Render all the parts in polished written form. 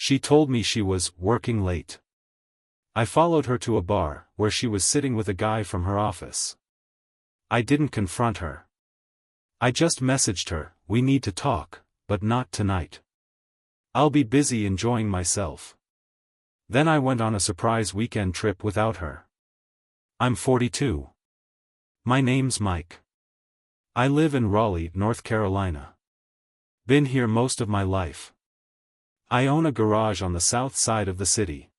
She told me she was working late. I followed her to a bar, where she was sitting with a guy from her office. I didn't confront her. I just messaged her, "We need to talk, but not tonight. I'll be busy enjoying myself." Then I went on a surprise weekend trip without her. I'm 42. My name's Mike. I live in Raleigh, North Carolina. Been here most of my life. I own a garage on the south side of the city.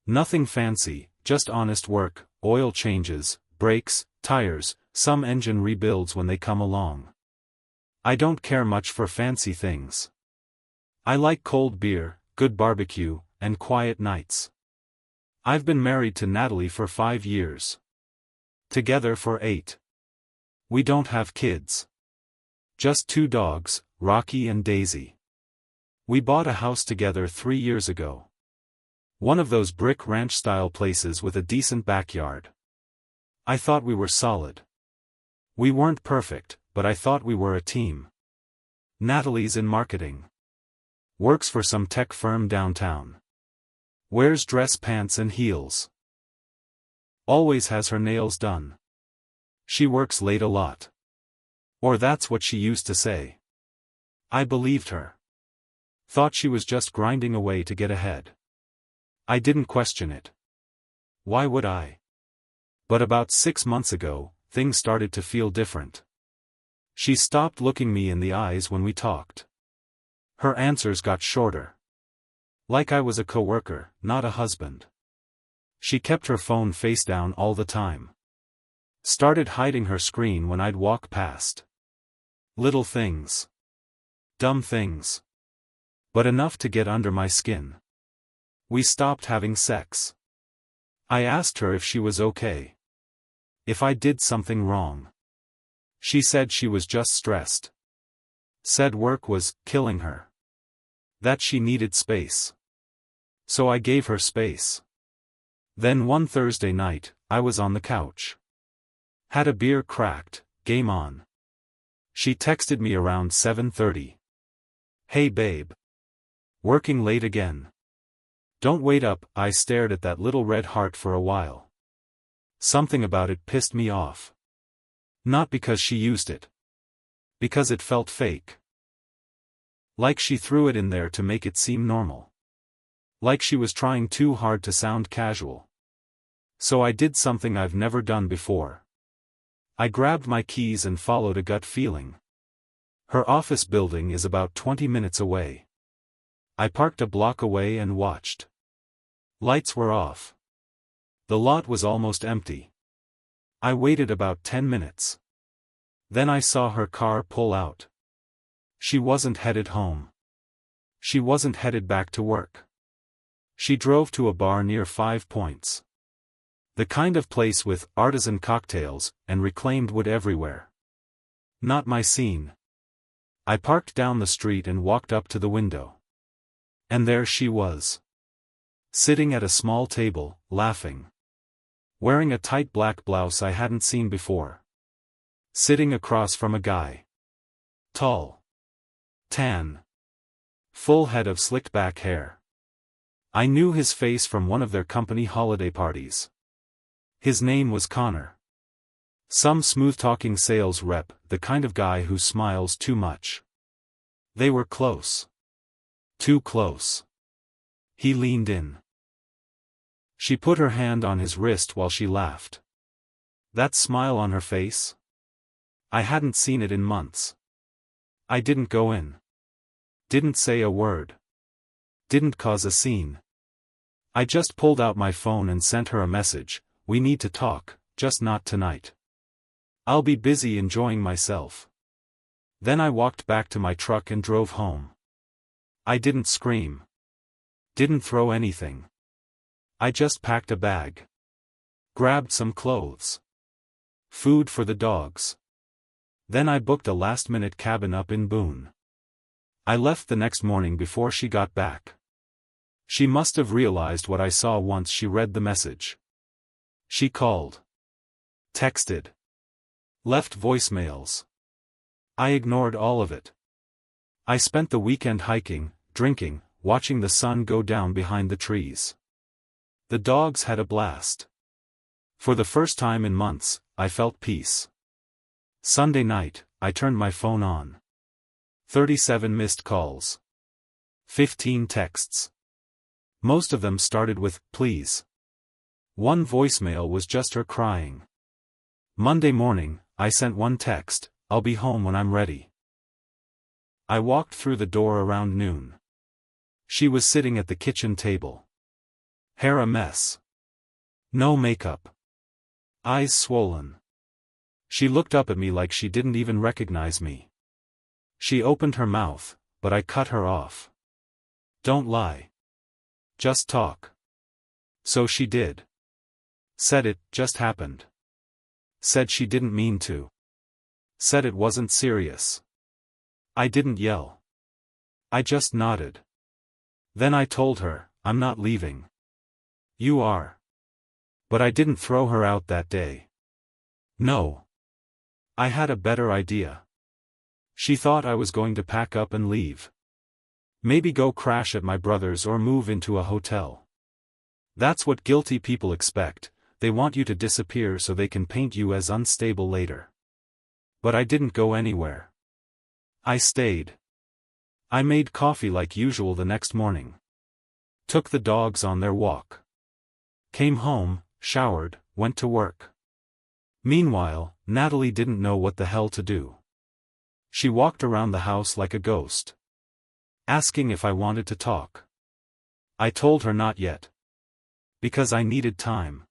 Nothing fancy, just honest work, oil changes, brakes, tires, some engine rebuilds when they come along. I don't care much for fancy things. I like cold beer, good barbecue, and quiet nights. I've been married to Natalie for 5 years. Together for 8. We don't have kids. Just 2 dogs, Rocky and Daisy. We bought a house together 3 years ago. One of those brick ranch-style places with a decent backyard. I thought we were solid. We weren't perfect, but I thought we were a team. Natalie's in marketing. Works for some tech firm downtown. Wears dress pants and heels. Always has her nails done. She works late a lot. Or that's what she used to say. I believed her. Thought she was just grinding away to get ahead. I didn't question it. Why would I? But about 6 months ago, things started to feel different. She stopped looking me in the eyes when we talked. Her answers got shorter. Like I was a coworker, not a husband. She kept her phone face down all the time. Started hiding her screen when I'd walk past. Little things. Dumb things. But enough to get under my skin. We stopped having sex. I asked her if she was okay. If I did something wrong. She said she was just stressed. Said work was killing her. That she needed space. So I gave her space. Then one Thursday night, I was on the couch. Had a beer cracked, game on. She texted me around 7:30. "Hey babe. Working late again. Don't wait up." I stared at that little red heart for a while. Something about it pissed me off. Not because she used it. Because it felt fake. Like she threw it in there to make it seem normal. Like she was trying too hard to sound casual. So I did something I've never done before. I grabbed my keys and followed a gut feeling. Her office building is about 20 minutes away. I parked a block away and watched. Lights were off. The lot was almost empty. I waited about 10 minutes. Then I saw her car pull out. She wasn't headed home. She wasn't headed back to work. She drove to a bar near 5 Points. The kind of place with artisan cocktails and reclaimed wood everywhere. Not my scene. I parked down the street and walked up to the window. And there she was. Sitting at a small table, laughing. Wearing a tight black blouse I hadn't seen before. Sitting across from a guy. Tall. Tan. Full head of slicked back hair. I knew his face from one of their company holiday parties. His name was Connor. Some smooth-talking sales rep, the kind of guy who smiles too much. They were close. Too close. He leaned in. She put her hand on his wrist while she laughed. That smile on her face? I hadn't seen it in months. I didn't go in. Didn't say a word. Didn't cause a scene. I just pulled out my phone and sent her a message. "We need to talk, just not tonight. I'll be busy enjoying myself." Then I walked back to my truck and drove home. I didn't scream. Didn't throw anything. I just packed a bag. Grabbed some clothes. Food for the dogs. Then I booked a last-minute cabin up in Boone. I left the next morning before she got back. She must have realized what I saw once she read the message. She called. Texted. Left voicemails. I ignored all of it. I spent the weekend hiking, drinking, watching the sun go down behind the trees. The dogs had a blast. For the first time in months, I felt peace. Sunday night, I turned my phone on. 37 missed calls. 15 texts. Most of them started with, "Please." One voicemail was just her crying. Monday morning, I sent one text, "I'll be home when I'm ready." I walked through the door around noon. She was sitting at the kitchen table. Hair a mess. No makeup. Eyes swollen. She looked up at me like she didn't even recognize me. She opened her mouth, but I cut her off. "Don't lie. Just talk." So she did. Said it just happened. Said she didn't mean to. Said it wasn't serious. I didn't yell. I just nodded. Then I told her, "I'm not leaving." "You are." But I didn't throw her out that day. No. I had a better idea. She thought I was going to pack up and leave. Maybe go crash at my brother's or move into a hotel. That's what guilty people expect. They want you to disappear so they can paint you as unstable later. But I didn't go anywhere. I stayed. I made coffee like usual the next morning. Took the dogs on their walk. Came home, showered, went to work. Meanwhile, Natalie didn't know what the hell to do. She walked around the house like a ghost, asking if I wanted to talk. I told her not yet. Because I needed time.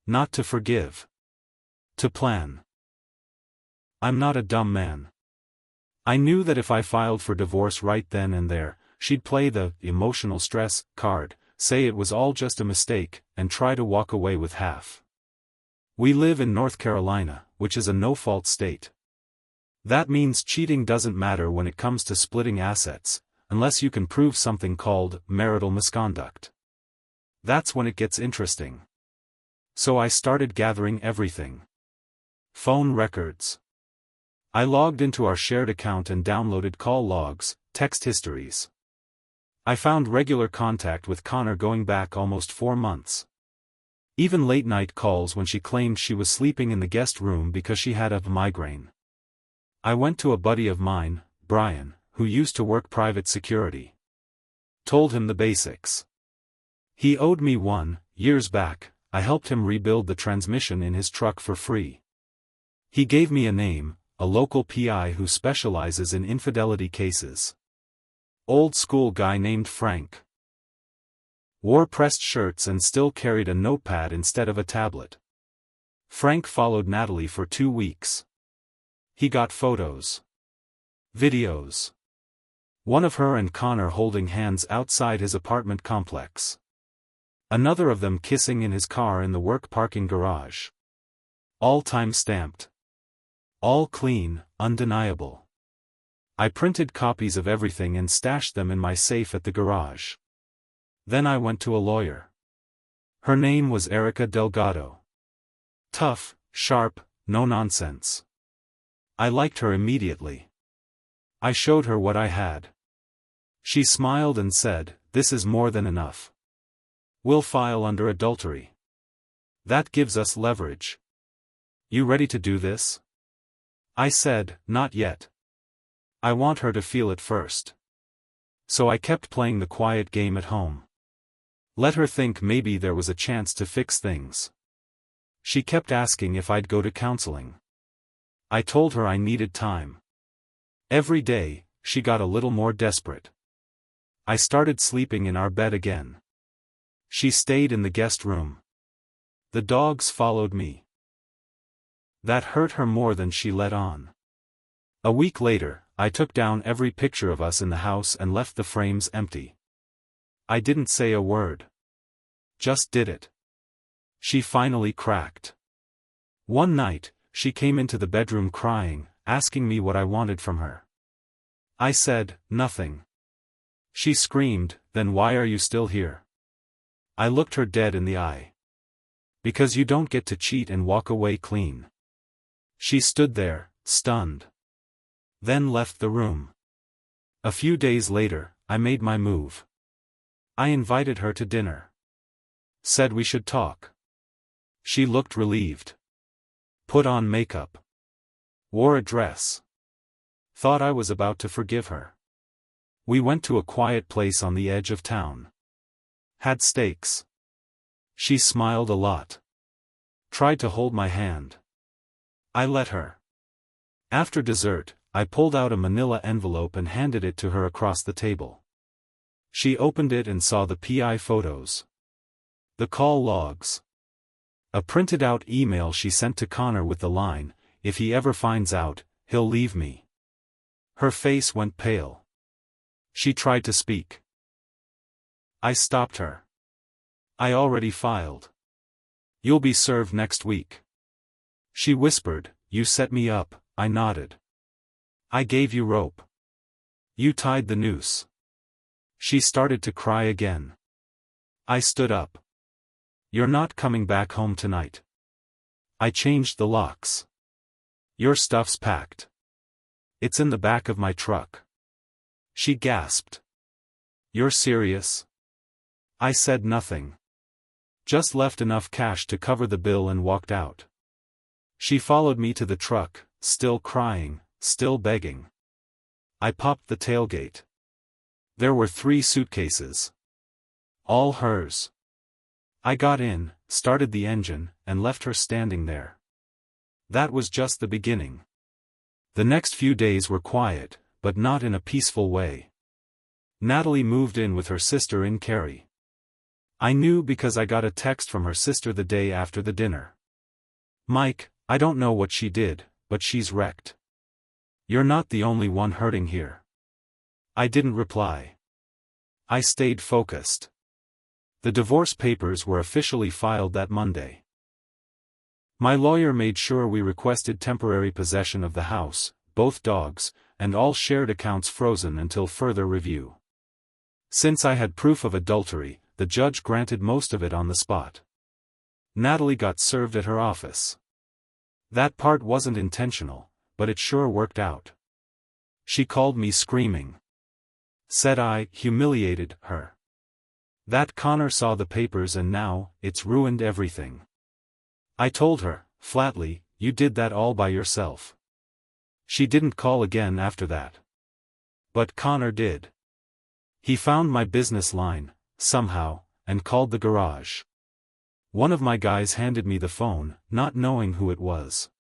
Not to forgive. To plan. I'm not a dumb man. I knew that if I filed for divorce right then and there, she'd play the emotional stress card, say it was all just a mistake, and try to walk away with half. We live in North Carolina, which is a no-fault state. That means cheating doesn't matter when it comes to splitting assets, unless you can prove something called marital misconduct. That's when it gets interesting. So I started gathering everything. Phone records. I logged into our shared account and downloaded call logs, text histories. I found regular contact with Connor going back almost 4 months. Even late-night calls when she claimed she was sleeping in the guest room because she had a migraine. I went to a buddy of mine, Brian, who used to work private security. Told him the basics. He owed me years back. I helped him rebuild the transmission in his truck for free. He gave me a name, a local PI who specializes in infidelity cases. Old school guy named Frank. Wore pressed shirts and still carried a notepad instead of a tablet. Frank followed Natalie for 2 weeks. He got photos. Videos. One of her and Connor holding hands outside his apartment complex. Another of them kissing in his car in the work parking garage. All time-stamped. All clean, undeniable. I printed copies of everything and stashed them in my safe at the garage. Then I went to a lawyer. Her name was Erica Delgado. Tough, sharp, no nonsense. I liked her immediately. I showed her what I had. She smiled and said, "This is more than enough. We'll file under adultery. That gives us leverage. You ready to do this?" I said, "Not yet. I want her to feel it first." So I kept playing the quiet game at home. Let her think maybe there was a chance to fix things. She kept asking if I'd go to counseling. I told her I needed time. Every day, she got a little more desperate. I started sleeping in our bed again. She stayed in the guest room. The dogs followed me. That hurt her more than she let on. A week later, I took down every picture of us in the house and left the frames empty. I didn't say a word. Just did it. She finally cracked. One night, she came into the bedroom crying, asking me what I wanted from her. I said, "Nothing." She screamed, "Then why are you still here?" I looked her dead in the eye. "Because you don't get to cheat and walk away clean." She stood there, stunned. Then left the room. A few days later, I made my move. I invited her to dinner. Said we should talk. She looked relieved. Put on makeup. Wore a dress. Thought I was about to forgive her. We went to a quiet place on the edge of town. Had steaks. She smiled a lot. Tried to hold my hand. I let her. After dessert, I pulled out a manila envelope and handed it to her across the table. She opened it and saw the PI photos. The call logs. A printed-out email she sent to Connor with the line, "If he ever finds out, he'll leave me." Her face went pale. She tried to speak. I stopped her. I already filed. You'll be served next week. She whispered, "You set me up." I nodded. I gave you rope. You tied the noose. She started to cry again. I stood up. You're not coming back home tonight. I changed the locks. Your stuff's packed. It's in the back of my truck. She gasped. You're serious? I said nothing. Just left enough cash to cover the bill and walked out. She followed me to the truck, still crying, still begging. I popped the tailgate. There were 3 suitcases. All hers. I got in, started the engine, and left her standing there. That was just the beginning. The next few days were quiet, but not in a peaceful way. Natalie moved in with her sister in Cary. I knew because I got a text from her sister the day after the dinner. "Mike, I don't know what she did, but she's wrecked. You're not the only one hurting here." I didn't reply. I stayed focused. The divorce papers were officially filed that Monday. My lawyer made sure we requested temporary possession of the house, both dogs, and all shared accounts frozen until further review. Since I had proof of adultery, the judge granted most of it on the spot. Natalie got served at her office. That part wasn't intentional, but it sure worked out. She called me screaming. Said I humiliated her. That Connor saw the papers and now, it's ruined everything. I told her, flatly, you did that all by yourself. She didn't call again after that. But Connor did. He found my business line, somehow, and called the garage. One of my guys handed me the phone, not knowing who it was.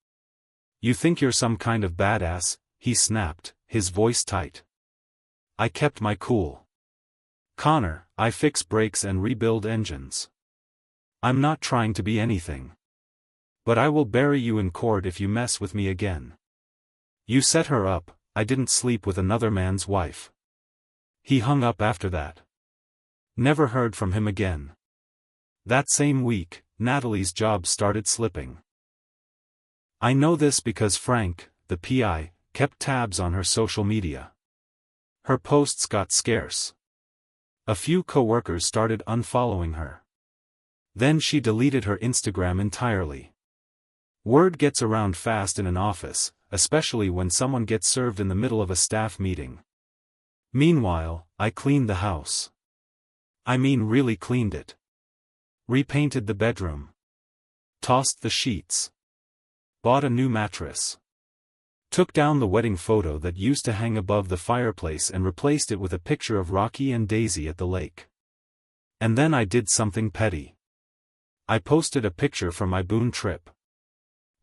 "You think you're some kind of badass," he snapped, his voice tight. I kept my cool. "Connor, I fix brakes and rebuild engines. I'm not trying to be anything. But I will bury you in court if you mess with me again. You set her up, I didn't sleep with another man's wife." He hung up after that. Never heard from him again. That same week, Natalie's job started slipping. I know this because Frank, the PI, kept tabs on her social media. Her posts got scarce. A few coworkers started unfollowing her. Then she deleted her Instagram entirely. Word gets around fast in an office, especially when someone gets served in the middle of a staff meeting. Meanwhile, I cleaned the house. I mean really cleaned it. Repainted the bedroom. Tossed the sheets. Bought a new mattress. Took down the wedding photo that used to hang above the fireplace and replaced it with a picture of Rocky and Daisy at the lake. And then I did something petty. I posted a picture from my Boone trip.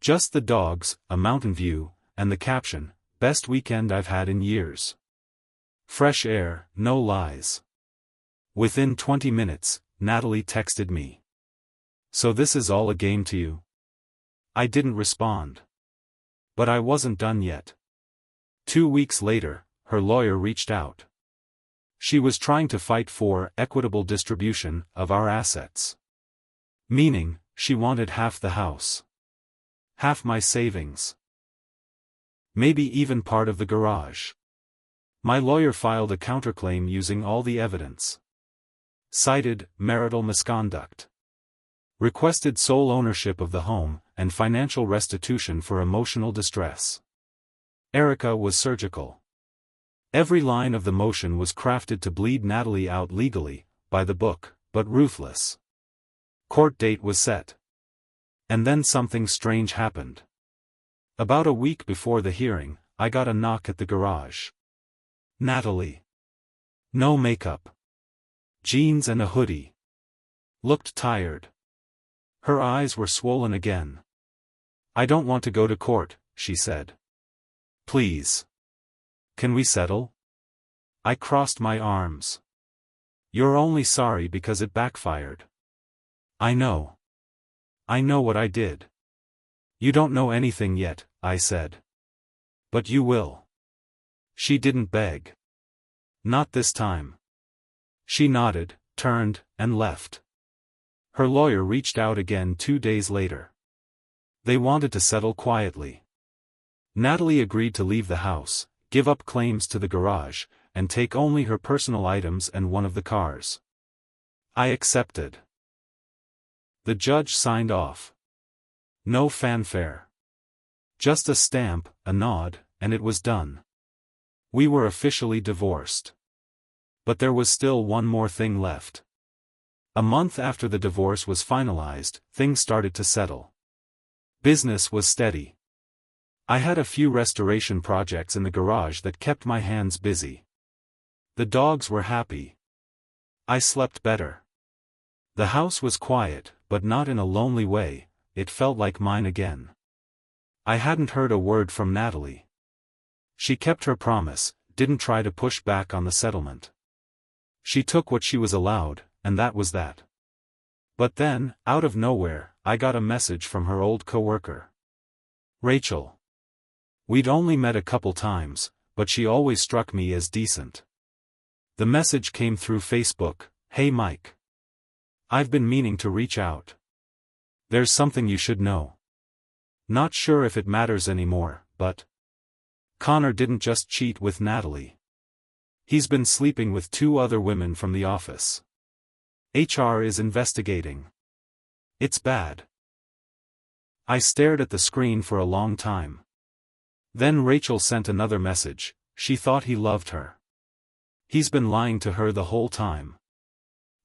Just the dogs, a mountain view, and the caption, "Best weekend I've had in years. Fresh air, no lies." Within 20 minutes, Natalie texted me. "So this is all a game to you?" I didn't respond. But I wasn't done yet. 2 weeks later, her lawyer reached out. She was trying to fight for equitable distribution of our assets. Meaning, she wanted half the house. Half my savings. Maybe even part of the garage. My lawyer filed a counterclaim using all the evidence. Cited marital misconduct. Requested sole ownership of the home, and financial restitution for emotional distress. Erica was surgical. Every line of the motion was crafted to bleed Natalie out legally, by the book, but ruthless. Court date was set. And then something strange happened. About a week before the hearing, I got a knock at the garage. Natalie. No makeup. Jeans and a hoodie. Looked tired. Her eyes were swollen again. I don't want to go to court, she said. Please. Can we settle? I crossed my arms. You're only sorry because it backfired. I know. I know what I did. You don't know anything yet, I said. But you will. She didn't beg. Not this time. She nodded, turned, and left. Her lawyer reached out again 2 days later. They wanted to settle quietly. Natalie agreed to leave the house, give up claims to the garage, and take only her personal items and one of the cars. I accepted. The judge signed off. No fanfare. Just a stamp, a nod, and it was done. We were officially divorced. But there was still one more thing left. A month after the divorce was finalized, things started to settle. Business was steady. I had a few restoration projects in the garage that kept my hands busy. The dogs were happy. I slept better. The house was quiet, but not in a lonely way, it felt like mine again. I hadn't heard a word from Natalie. She kept her promise, didn't try to push back on the settlement. She took what she was allowed, and that was that. But then, out of nowhere, I got a message from her old coworker. Rachel. We'd only met a couple times, but she always struck me as decent. The message came through Facebook. Hey Mike. I've been meaning to reach out. There's something you should know. Not sure if it matters anymore, but Connor didn't just cheat with Natalie. He's been sleeping with 2 other women from the office. HR is investigating. It's bad. I stared at the screen for a long time. Then Rachel sent another message. She thought he loved her. He's been lying to her the whole time.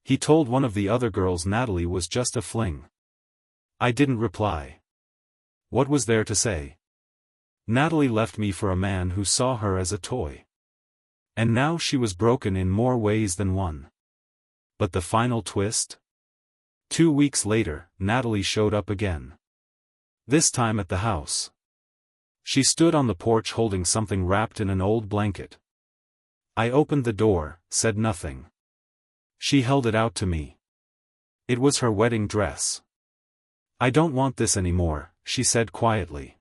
He told one of the other girls Natalie was just a fling. I didn't reply. What was there to say? Natalie left me for a man who saw her as a toy. And now she was broken in more ways than one. But the final twist? 2 weeks later, Natalie showed up again. This time at the house. She stood on the porch holding something wrapped in an old blanket. I opened the door, said nothing. She held it out to me. It was her wedding dress. I don't want this anymore, she said quietly.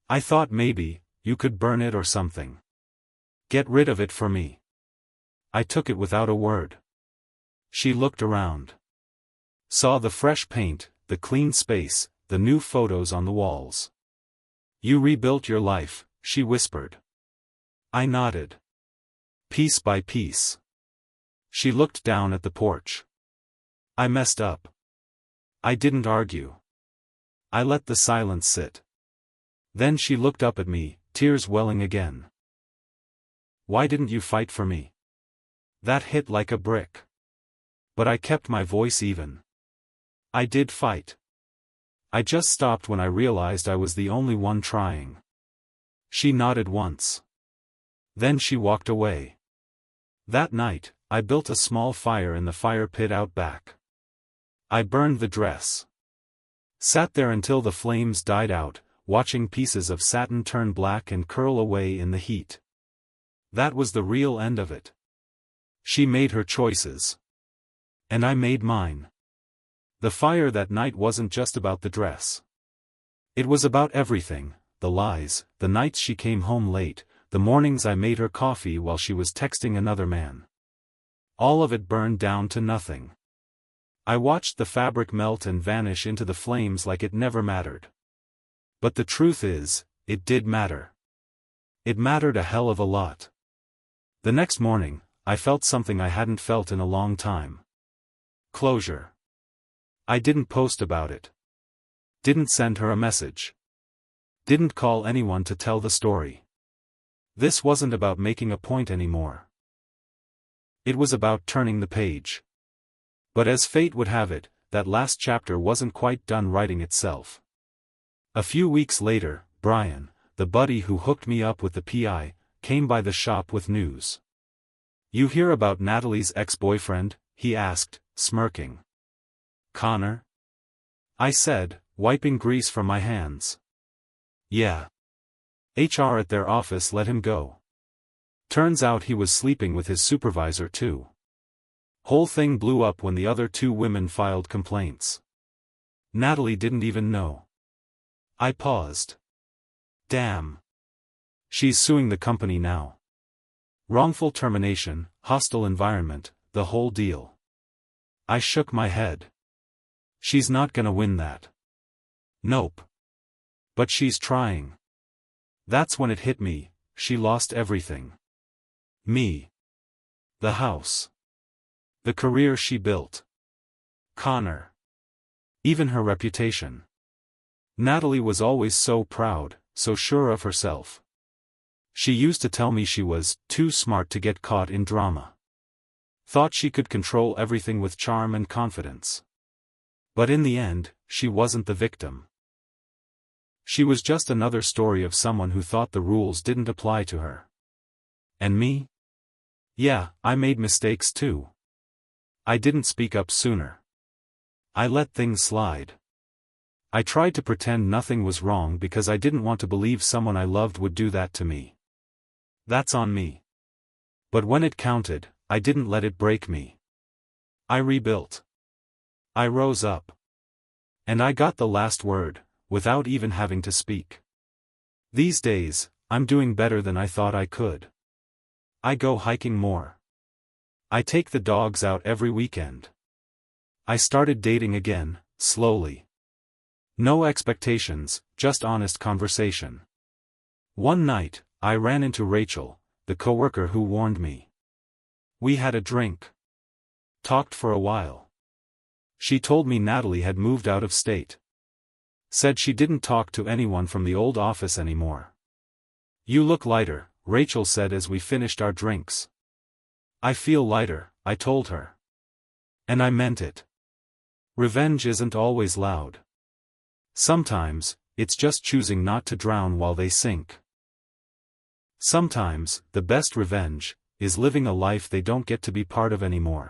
I thought maybe, you could burn it or something. Get rid of it for me. I took it without a word. She looked around. Saw the fresh paint, the clean space, the new photos on the walls. You rebuilt your life, she whispered. I nodded. Piece by piece. She looked down at the porch. I messed up. I didn't argue. I let the silence sit. Then she looked up at me, tears welling again. Why didn't you fight for me? That hit like a brick. But I kept my voice even. I did fight. I just stopped when I realized I was the only one trying. She nodded once. Then she walked away. That night, I built a small fire in the fire pit out back. I burned the dress. Sat there until the flames died out, watching pieces of satin turn black and curl away in the heat. That was the real end of it. She made her choices. And I made mine. The fire that night wasn't just about the dress. It was about everything, the lies, the nights she came home late, the mornings I made her coffee while she was texting another man. All of it burned down to nothing. I watched the fabric melt and vanish into the flames like it never mattered. But the truth is, it did matter. It mattered a hell of a lot. The next morning, I felt something I hadn't felt in a long time. Closure. I didn't post about it. Didn't send her a message. Didn't call anyone to tell the story. This wasn't about making a point anymore. It was about turning the page. But as fate would have it, that last chapter wasn't quite done writing itself. A few weeks later, Brian, the buddy who hooked me up with the PI, came by the shop with news. "You hear about Natalie's ex-boyfriend?" he asked, smirking. "Connor?" I said, wiping grease from my hands. "Yeah. HR at their office let him go. Turns out he was sleeping with his supervisor too. Whole thing blew up when the other two women filed complaints. Natalie didn't even know." I paused. "Damn. She's suing the company now. Wrongful termination, hostile environment, the whole deal." I shook my head. "She's not gonna win that." "Nope. But she's trying." That's when it hit me, she lost everything. Me. The house. The career she built. Connor. Even her reputation. Natalie was always so proud, so sure of herself. She used to tell me she was too smart to get caught in drama. Thought she could control everything with charm and confidence. But in the end, she wasn't the victim. She was just another story of someone who thought the rules didn't apply to her. And me? Yeah, I made mistakes too. I didn't speak up sooner. I let things slide. I tried to pretend nothing was wrong because I didn't want to believe someone I loved would do that to me. That's on me. But when it counted, I didn't let it break me. I rebuilt. I rose up. And I got the last word, without even having to speak. These days, I'm doing better than I thought I could. I go hiking more. I take the dogs out every weekend. I started dating again, slowly. No expectations, just honest conversation. One night, I ran into Rachel, the coworker who warned me. We had a drink. Talked for a while. She told me Natalie had moved out of state. Said she didn't talk to anyone from the old office anymore. "You look lighter," Rachel said as we finished our drinks. "I feel lighter," I told her. And I meant it. Revenge isn't always loud. Sometimes, it's just choosing not to drown while they sink. Sometimes, the best revenge is living a life they don't get to be part of anymore.